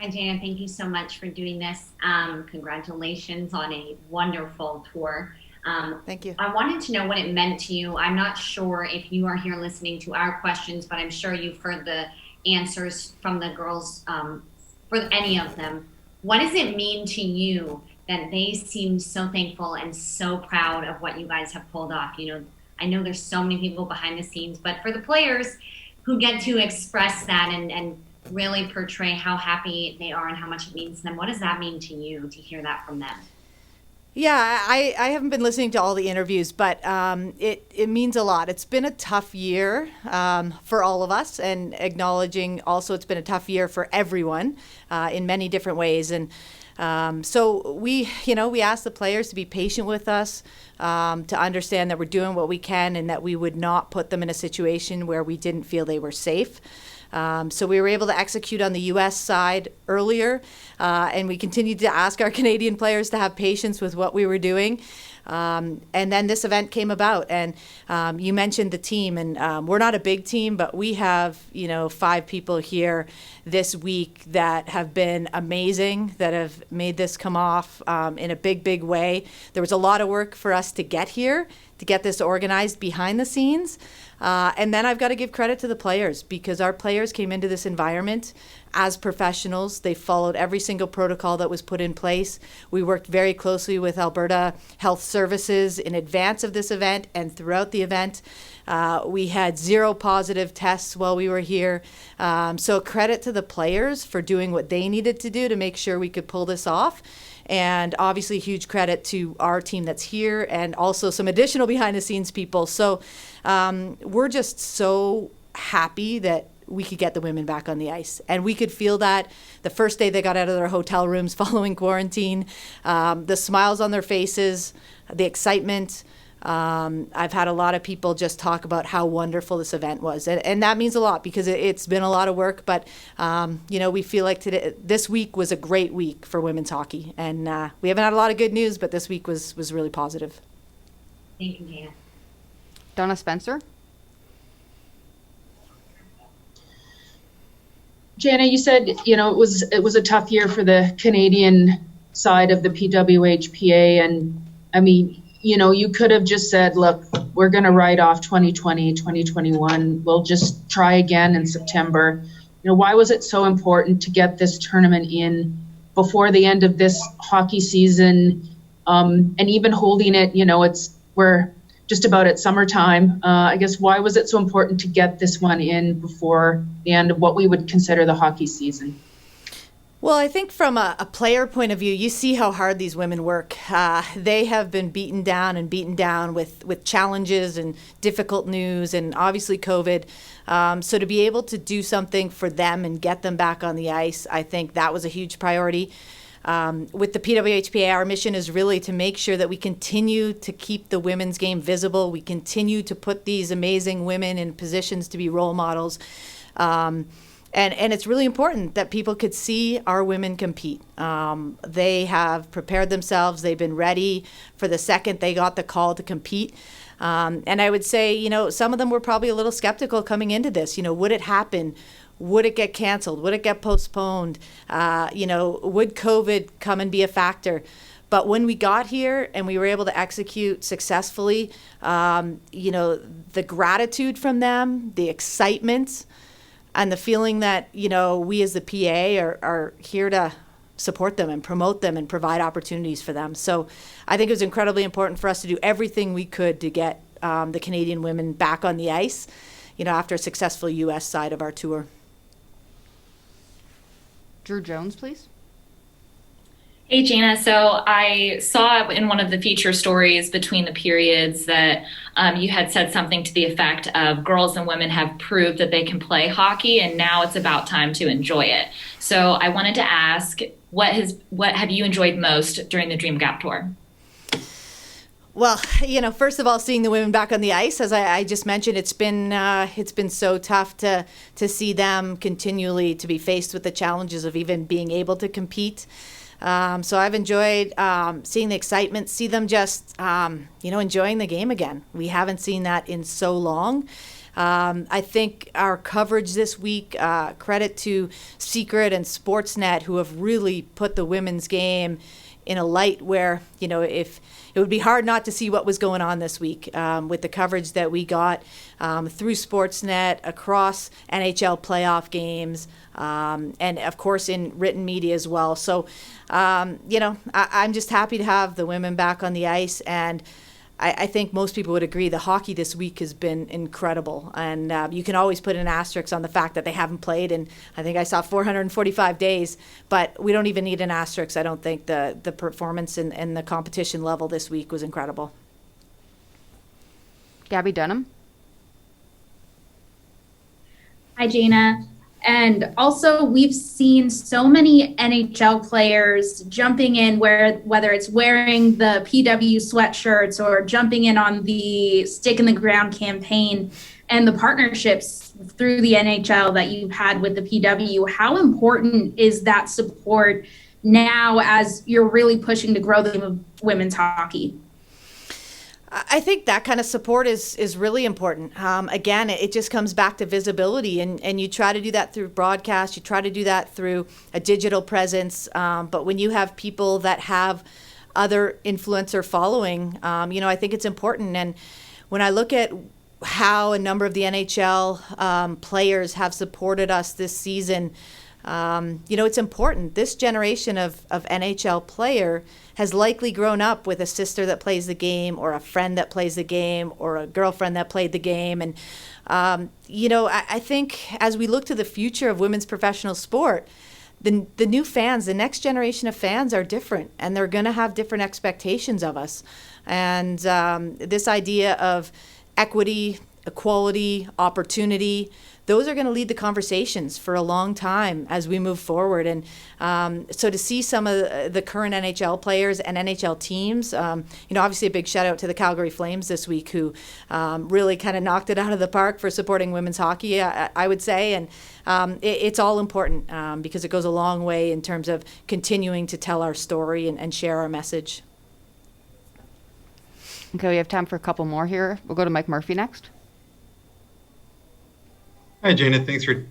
Hi, Jayna. Thank you so much for doing this. Congratulations on a wonderful tour. Thank you. I wanted to know what it meant to you. I'm not sure if you are here listening to our questions, but I'm sure you've heard the answers from the girls for any of them. What does it mean to you that they seem so thankful and so proud of what you guys have pulled off? I know there's so many people behind the scenes, but for the players who get to express that and really portray how happy they are and how much it means to them, what does that mean to you to hear that from them? Yeah, I haven't been listening to all the interviews, but it means a lot. It's been a tough year for all of us, and acknowledging also it's been a tough year for everyone in many different ways. And so we asked the players to be patient with us, to understand that we're doing what we can and that we would not put them in a situation where we didn't feel they were safe. So we were able to execute on the U.S. side earlier, and we continued to ask our Canadian players to have patience with what we were doing. And then this event came about, and you mentioned the team, and we're not a big team, but we have 5 people here this week that have been amazing, that have made this come off in a big way. There was a lot of work for us to get here, to get this organized behind the scenes. And then I've got to give credit to the players, because our players came into this environment as professionals. They followed every single protocol that was put in place. We worked very closely with Alberta Health Services in advance of this event and throughout the event. We had 0 positive tests while we were here. So credit to the players for doing what they needed to do to make sure we could pull this off. And obviously huge credit to our team that's here, and also some additional behind the scenes people. So we're just so happy that we could get the women back on the ice. And we could feel that the first day they got out of their hotel rooms following quarantine, the smiles on their faces, the excitement. I've had a lot of people just talk about how wonderful this event was. And that means a lot, because it's been a lot of work. But, we feel like this week was a great week for women's hockey. And we haven't had a lot of good news, but this week was really positive. Thank you, Jayna. Donna Spencer? Jayna, you said, it was a tough year for the Canadian side of the PWHPA. And I mean, you could have just said, look, we're going to write off 2020, 2021. We'll just try again in September. Why was it so important to get this tournament in before the end of this hockey season? And even holding it, we're just about at summertime. I guess, why was it so important to get this one in before the end of what we would consider the hockey season? Well, I think from a player point of view, you see how hard these women work. They have been beaten down with challenges and difficult news, and obviously COVID. So to be able to do something for them and get them back on the ice, I think that was a huge priority. With the PWHPA, our mission is really to make sure that we continue to keep the women's game visible. We continue to put these amazing women in positions to be role models. And it's really important that people could see our women compete. They have prepared themselves. They've been ready for the second they got the call to compete. And I would say, some of them were probably a little skeptical coming into this. Would it happen? Would it get canceled? Would it get postponed? Would COVID come and be a factor? But when we got here and we were able to execute successfully, the gratitude from them, the excitement, and the feeling that, we as the PA are here to support them and promote them and provide opportunities for them. So I think it was incredibly important for us to do everything we could to get the Canadian women back on the ice, after a successful U.S. side of our tour. Drew Jones, please. Hey, Jayna. So I saw in one of the feature stories between the periods that you had said something to the effect of girls and women have proved that they can play hockey, and now it's about time to enjoy it. So I wanted to ask, what have you enjoyed most during the Dream Gap Tour? Well, first of all, seeing the women back on the ice, as I just mentioned, it's been so tough to see them continually to be faced with the challenges of even being able to compete. So I've enjoyed seeing the excitement, see them just enjoying the game again. We haven't seen that in so long. I think our coverage this week, credit to Secret and Sportsnet, who have really put the women's game in a light where, if it would be hard not to see what was going on this week with the coverage that we got through Sportsnet, across NHL playoff games, and of course in written media as well. So, I'm just happy to have the women back on the ice, and I think most people would agree the hockey this week has been incredible. And you can always put an asterisk on the fact that they haven't played, and I think I saw 445 days, but we don't even need an asterisk. I don't think the performance and the competition level this week was incredible. Gabby Dunham. Hi, Jayna. And also, we've seen so many NHL players jumping in whether it's wearing the PW sweatshirts or jumping in on the Stick in the Ground campaign and the partnerships through the NHL that you've had with the PW. How important is that support now as you're really pushing to grow the game of women's hockey? I think that kind of support is really important. Again, it just comes back to visibility, and you try to do that through broadcast, you try to do that through a digital presence. But when you have people that have other influencer following, I think it's important. And when I look at how a number of the NHL players have supported us this season, it's important. This generation of NHL player has likely grown up with a sister that plays the game, or a friend that plays the game, or a girlfriend that played the game. And, I think as we look to the future of women's professional sport, the new fans, the next generation of fans are different, and they're going to have different expectations of us. And this idea of equity, equality, opportunity, those are going to lead the conversations for a long time as we move forward. And so to see some of the current NHL players and NHL teams, obviously a big shout out to the Calgary Flames this week, who really kind of knocked it out of the park for supporting women's hockey, I would say. And it's all important because it goes a long way in terms of continuing to tell our story and share our message. Okay, we have time for a couple more here. We'll go to Mike Murphy next. Hi, Jayna. Thanks for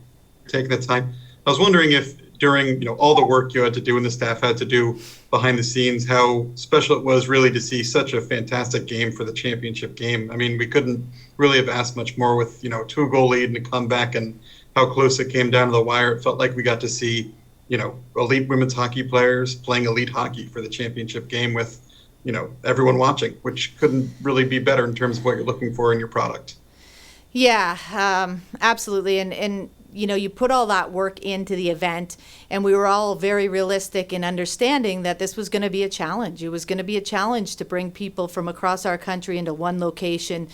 taking the time. I was wondering if during all the work you had to do and the staff had to do behind the scenes, how special it was really to see such a fantastic game for the championship game. I mean, we couldn't really have asked much more with 2-goal lead and a comeback, and how close it came down to the wire. It felt like we got to see elite women's hockey players playing elite hockey for the championship game with everyone watching, which couldn't really be better in terms of what you're looking for in your product. Yeah, absolutely. And you put all that work into the event, and we were all very realistic in understanding that this was going to be a challenge. It was going to be a challenge to bring people from across our country into one location.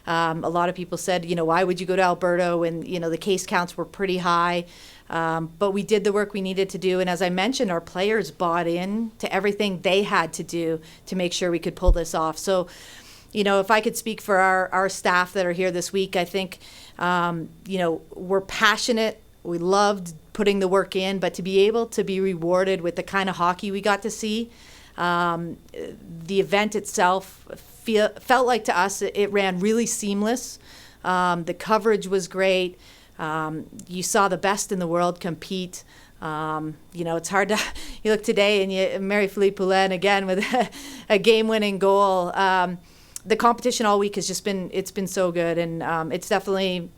A lot of people said, why would you go to Alberta when, the case counts were pretty high? But we did the work we needed to do. And as I mentioned, our players bought in to everything they had to do to make sure we could pull this off. So, if I could speak for our staff that are here this week, I think, we're passionate. We loved putting the work in, but to be able to be rewarded with the kind of hockey we got to see, the event itself felt like to us it ran really seamless. The coverage was great. You saw the best in the world compete. It's hard to you look today and Marie-Philippe Poulin again with a game-winning goal. The competition all week has just been so good, and it's definitely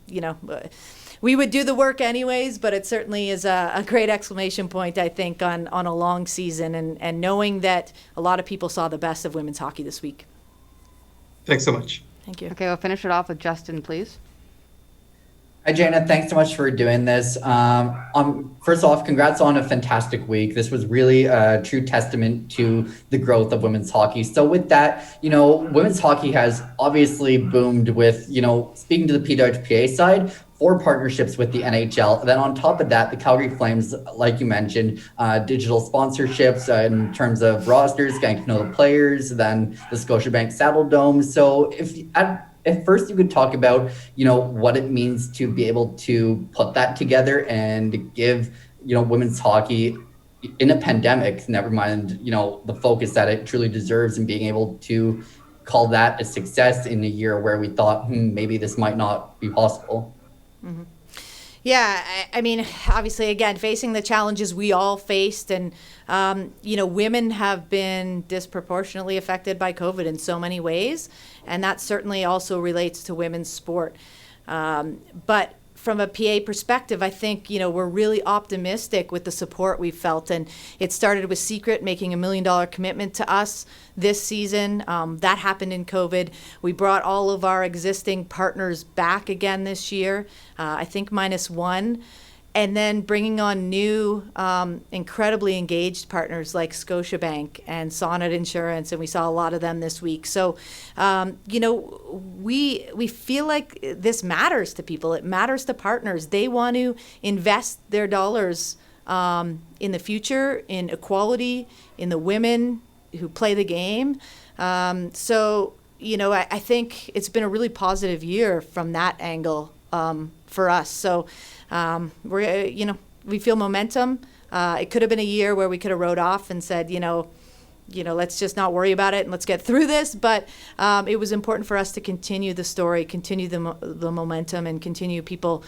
we would do the work anyways, but it certainly is a great exclamation point, I think, on a long season, and knowing that a lot of people saw the best of women's hockey this week. Thanks so much. Thank you. Okay, we'll finish it off with Justin, please. Hi, Jayna. Thanks so much for doing this. First off, congrats on a fantastic week. This was really a true testament to the growth of women's hockey. So with that, women's hockey has obviously boomed with, speaking to the PWHPA side, 4 partnerships with the NHL. Then on top of that, the Calgary Flames, like you mentioned, digital sponsorships in terms of rosters, getting to know the players, then the Scotiabank Saddle Dome. So if first you could talk about, what it means to be able to put that together and give, women's hockey in a pandemic, never mind, the focus that it truly deserves, and being able to call that a success in a year where we thought, maybe this might not be possible. Mm-hmm. Yeah, I mean, obviously, again, facing the challenges we all faced, and women have been disproportionately affected by COVID in so many ways, and that certainly also relates to women's sport. But from a PA perspective, I think, we're really optimistic with the support we've felt. And it started with Secret making $1 million commitment to us this season. That happened in COVID. We brought all of our existing partners back again this year, I think minus one. And then bringing on new, incredibly engaged partners like Scotiabank and Sonnet Insurance, and we saw a lot of them this week. So, we feel like this matters to people. It matters to partners. They want to invest their dollars in the future, in equality, in the women who play the game. I think it's been a really positive year from that angle for us. So. We feel momentum. It could have been a year where we could have rode off and said, let's just not worry about it and let's get through this. But it was important for us to continue the story, continue the momentum, and continue people,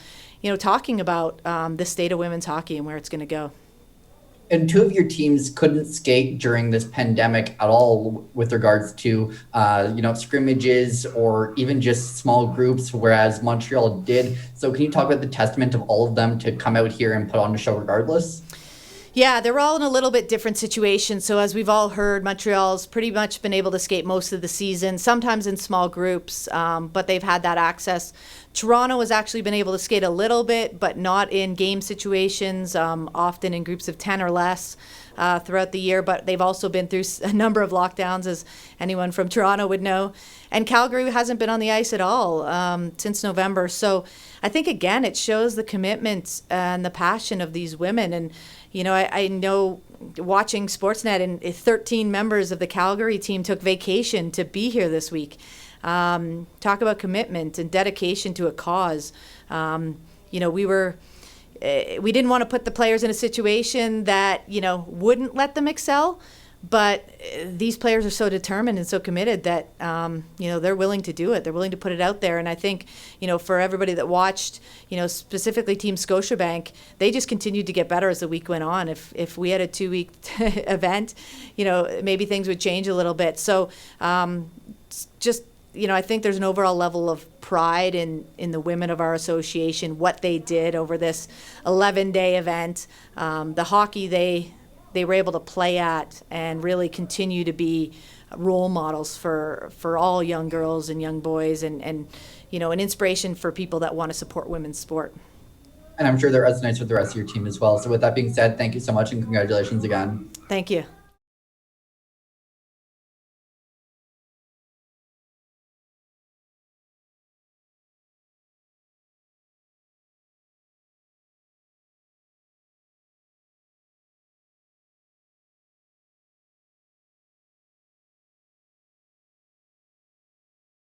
talking about the state of women's hockey and where it's going to go. And two of your teams couldn't skate during this pandemic at all with regards to, scrimmages or even just small groups, whereas Montreal did. So can you talk about the testament of all of them to come out here and put on a show regardless? Yeah, they're all in a little bit different situations. So as we've all heard, Montreal's pretty much been able to skate most of the season, sometimes in small groups, but they've had that access. Toronto has actually been able to skate a little bit, but not in game situations, often in groups of 10 or less throughout the year. But they've also been through a number of lockdowns, as anyone from Toronto would know. And Calgary hasn't been on the ice at all since November. So I think, again, it shows the commitment and the passion of these women. And, I know watching Sportsnet, and 13 members of the Calgary team took vacation to be here this week. Talk about commitment and dedication to a cause. We didn't want to put the players in a situation that, wouldn't let them excel. But these players are so determined and so committed that, they're willing to do it. They're willing to put it out there. And I think, for everybody that watched, specifically Team Scotiabank, they just continued to get better as the week went on. If we had a 2-week event, maybe things would change a little bit. So I think there's an overall level of pride in the women of our association, what they did over this 11-day event, the hockey they were able to play at, and really continue to be role models for all young girls and young boys, and an inspiration for people that want to support women's sport. And I'm sure that resonates with the rest of your team as well. So with that being said, thank you so much and congratulations again. Thank you.